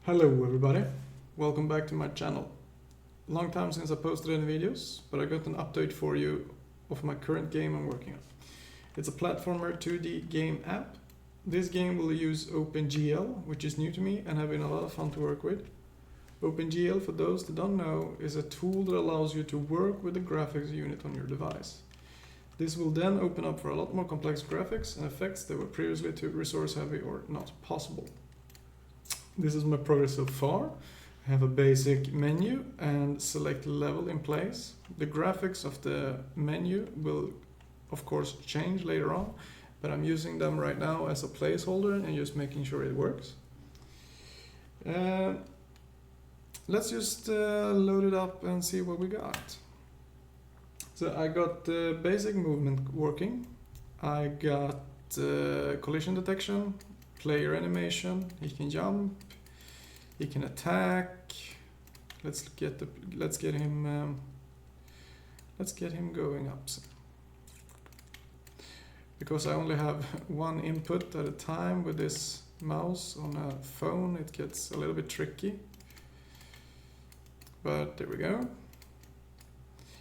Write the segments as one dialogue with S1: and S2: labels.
S1: Hello everybody, welcome back to my channel. Long time since I posted any videos, but I got an update for you of my current game I'm working on. It's a platformer 2D game app. This game will use OpenGL, which is new to me and have been a lot of fun to work with. OpenGL, for those that don't know, is a tool that allows you to work with the graphics unit on your device. This will then open up for a lot more complex graphics and effects that were previously too resource heavy or not possible. This is my progress so far. I have a basic menu and select level in place. The graphics of the menu will of course change later on, but I'm using them right now as a placeholder and just making sure it works. Let's just load it up and see what we got. So I got the basic movement working. I got collision detection, player animation. He can jump, he can attack. Let's get him going up. Because I only have one input at a time with this mouse on a phone, it gets a little bit tricky. But there we go.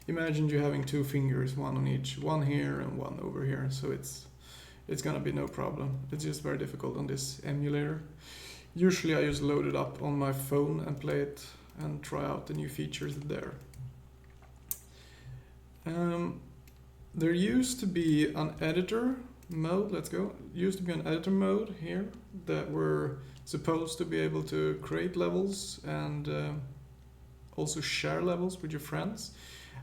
S1: Imagine you having two fingers, one on each, one here and one over here, so it's gonna be no problem. It's just very difficult on this emulator. Usually I just load it up on my phone and play it and try out the new features there. There used to be an editor mode, used to be an editor mode here that were supposed to be able to create levels and also share levels with your friends.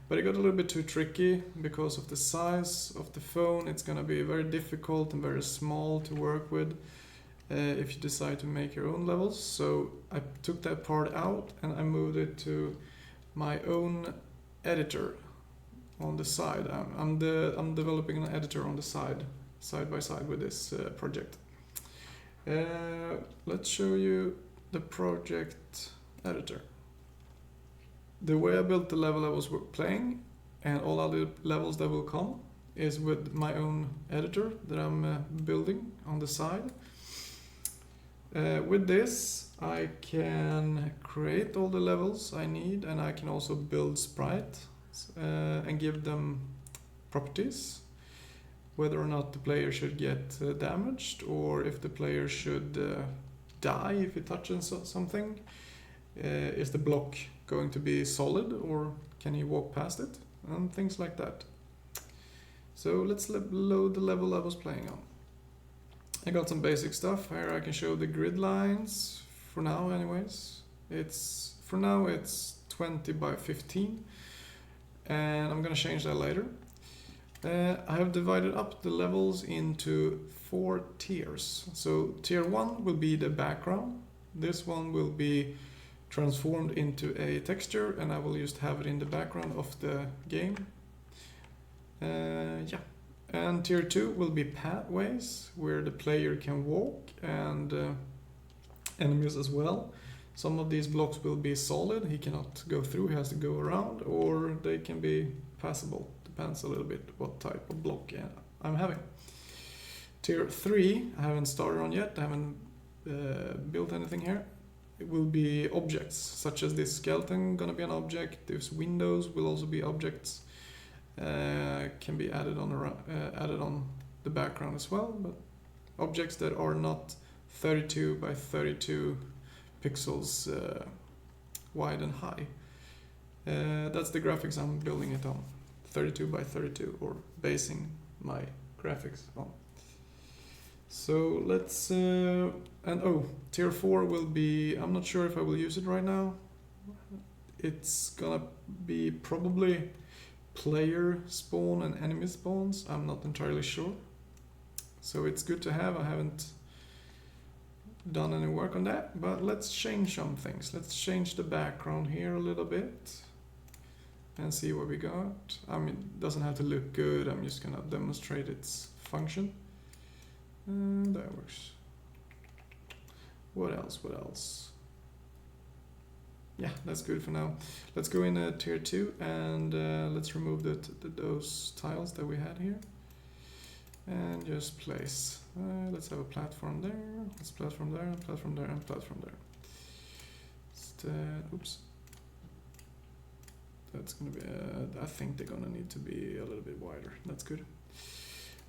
S1: But it got a little bit too tricky because of the size of the phone. It's gonna be very difficult and very small to work with if you decide to make your own levels. So I took that part out and I moved it to my own editor on the side. I'm developing an editor on the side by side with this project. Let's show you the project editor. The way I built the level I was playing and all other levels that will come is with my own editor that I'm building on the side. With this I can create all the levels I need, and I can also build sprites and give them properties, whether or not the player should get damaged or if the player should die if he touches something. Is the block going to be solid or can he walk past it, and things like that. So let's load the level I was playing on. I got some basic stuff here. I can show the grid lines for now anyways. For now it's 20 by 15 and I'm gonna change that later. I have divided up the levels into 4 tiers. So tier 1 will be the background. This one will be transformed into a texture and I will just have it in the background of the game. And tier 2 will be pathways where the player can walk, and enemies as well. Some of these blocks will be solid, he cannot go through, he has to go around, or they can be passable. Depends a little bit what type of block I'm having. Tier 3 I haven't started on yet, I haven't built anything here. It will be objects, such as this skeleton gonna be an object. These windows will also be objects. Can be added on the background as well, but objects that are not 32 by 32 pixels wide and high. That's the graphics I'm building it on, 32 by 32, or basing my graphics on. So let's, tier 4 will be, I'm not sure if I will use it right now. It's gonna be probably player spawn and enemy spawns, I'm not entirely sure. So it's good to have, I haven't done any work on that, but let's change some things. Let's change the background here a little bit and see what we got. I mean, it doesn't have to look good, I'm just gonna demonstrate its function. And that works. What else? Yeah, that's good for now. Let's go in tier 2 and let's remove those tiles that we had here. And just place. Let's have a platform there, let's platform there, and platform there, and platform there. oops. That's gonna be, I think they're gonna need to be a little bit wider. That's good.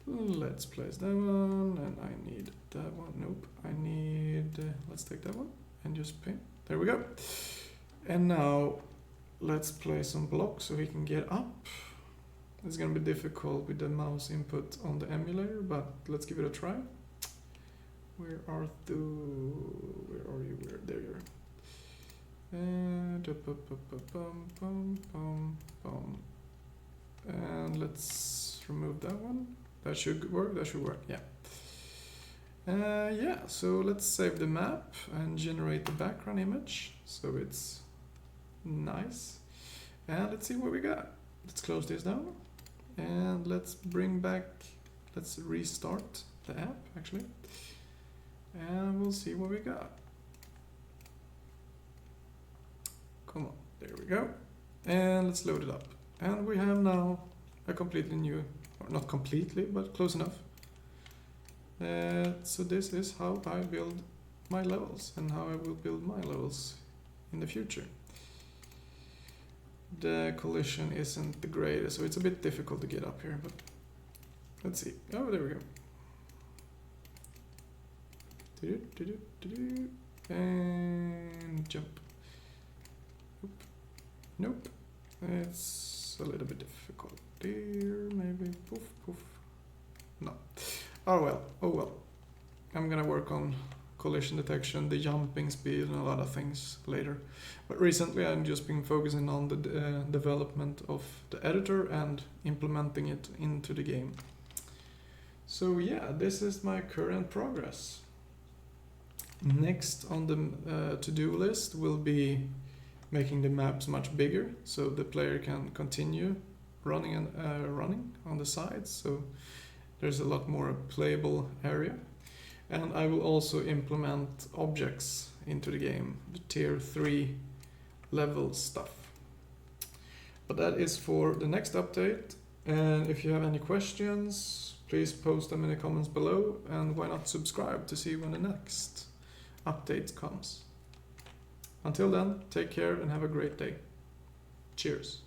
S1: Let's place that one, and I need that one. Nope, I need, let's take that one and just pin. There we go. And now let's place some blocks so he can get up. It's gonna be difficult with the mouse input on the emulator, but let's give it a try. Where are you? Where? There you are. And let's remove that one. That should work. Yeah. Yeah. So let's save the map and generate the background image so it's nice. And let's see what we got. Let's close this down and let's restart the app actually, and we'll see what we got. Come on, there we go. And let's load it up. And we have now a completely new, or not completely, but close enough. So this is how I build my levels and how I will build my levels in the future. The collision isn't the greatest, so it's a bit difficult to get up here, but let's see. Oh, there we go. And jump. Nope. It's a little bit difficult here, maybe. Poof, poof. No. Oh well. I'm gonna work on collision detection, the jumping speed, and a lot of things later. But recently I've just been focusing on the development of the editor and implementing it into the game. So yeah, this is my current progress. Next on the to-do list will be making the maps much bigger so the player can continue running on the sides, so there's a lot more playable area. And I will also implement objects into the game, the tier 3 level stuff. But that is for the next update, and if you have any questions, please post them in the comments below, and why not subscribe to see when the next update comes. Until then, take care and have a great day. Cheers.